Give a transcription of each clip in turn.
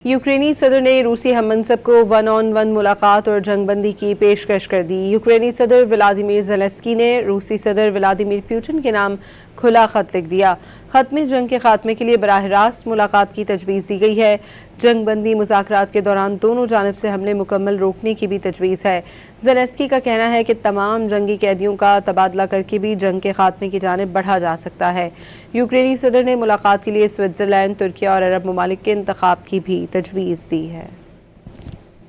यूक्रेनी सदर ने रूसी हममनसब को वन ऑन वन मुलाकात और जंगबंदी की पेशकश कर दी। यूक्रेनी सदर व्लादिमीर ज़ेलेंस्की ने रूसी सदर व्लादिमीर पुतिन के नाम खुला खत लिख दिया। खत में जंग के खात्मे के लिए बराह रास्त मुलाकात की तजवीज़ दी गई है। जंगबंदी मुज़ाकरात के दौरान दोनों जानिब से हमले मुकम्मल रोकने की भी तजवीज़ है। ज़ेलेंस्की का कहना है कि तमाम जंगी कैदियों का तबादला करके भी जंग के खात्मे की जानिब बढ़ा जा सकता है। यूक्रेनी सदर ने मुलाकात के लिए स्विट्ज़रलैंड, तुर्किया और अरब ममालिक के इंतखाब की भी तजवीज़ दी है।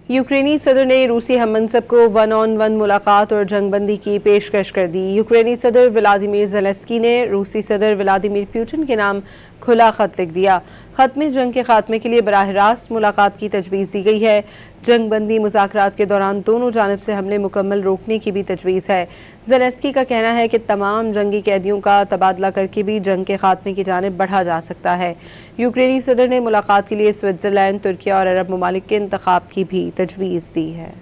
यूक्रेनी सदर ने रूसी हममनसब को वन ऑन वन मुलाकात और जंगबंदी की पेशकश कर दी। यूक्रेनी सदर व्लादिमीर ज़ेलेंस्की ने रूसी सदर व्लादिमीर पुतिन के नाम खुला खत लिख दिया। खत में जंग के खात्मे के लिए बराह रास्त मुलाकात की तजवीज़ दी गई है। जंगबंदी मुज़ाकरात के दौरान दोनों जानिब से हमले मुकम्मल रोकने की भी तजवीज़ है। ज़ेलेंस्की का कहना है कि तमाम जंगी कैदियों का तबादला करके भी जंग के खात्मे की जानिब बढ़ा जा सकता है। यूक्रेनी सदर ने मुलाकात के लिए स्विट्ज़रलैंड, तुर्किया और अरब ममालिक के इंतखाब की भी तजवीज़ दी है।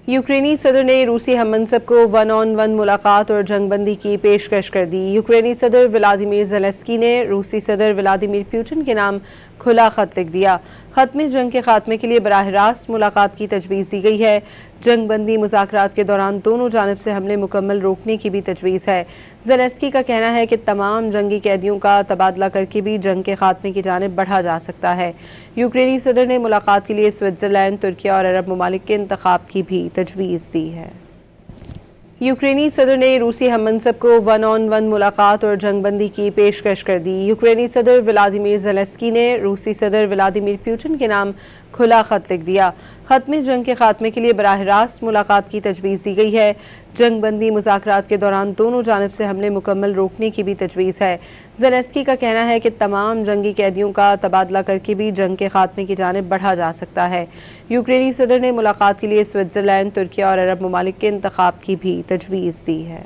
यूक्रेनी सदर ने रूसी हममनसब को वन ऑन वन मुलाकात और जंगबंदी की पेशकश कर दी। यूक्रेनी सदर व्लादिमीर ज़ेलेंस्की ने रूसी सदर व्लादिमीर पुतिन के नाम खुला खत लिख दिया। खत में जंग के खात्मे के लिए बराह रास्त मुलाकात की तजवीज़ दी गई है। जंगबंदी मुज़ाकरात के दौरान दोनों जानिब से हमले मुकम्मल रोकने की भी तजवीज़ है। ज़ेलेंस्की का कहना है कि तमाम जंगी कैदियों का तबादला करके भी जंग के खात्मे की जानिब बढ़ा जा सकता है। यूक्रेनी सदर ने मुलाकात के लिए स्विट्ज़रलैंड, तुर्किया और अरब ममालिक के इंतखाब की भी तजवीज़ दी है। यूक्रेनी सदर ने रूसी हममनसब को वन ऑन वन मुलाकात और जंगबंदी की पेशकश कर दी। यूक्रेनी सदर व्लादिमीर ज़ेलेंस्की ने रूसी सदर व्लादिमीर पुतिन के नाम खुला खत लिख दिया। खत में जंग के खात्मे के लिए बराह रास्त मुलाकात की तजवीज़ दी गई है। जंगबंदी मुज़ाकरात के दौरान दोनों जानिब से हमले मुकम्मल रोकने की भी तजवीज़ है। ज़ेलेंस्की का कहना है कि तमाम जंगी कैदियों का तबादला करके भी जंग के खात्मे की जानिब बढ़ा जा सकता है। यूक्रेनी सदर ने मुलाकात के लिए स्विट्ज़रलैंड, तुर्किया और अरब ममालिक के इंतखाब की भी तजवीज़ दी है।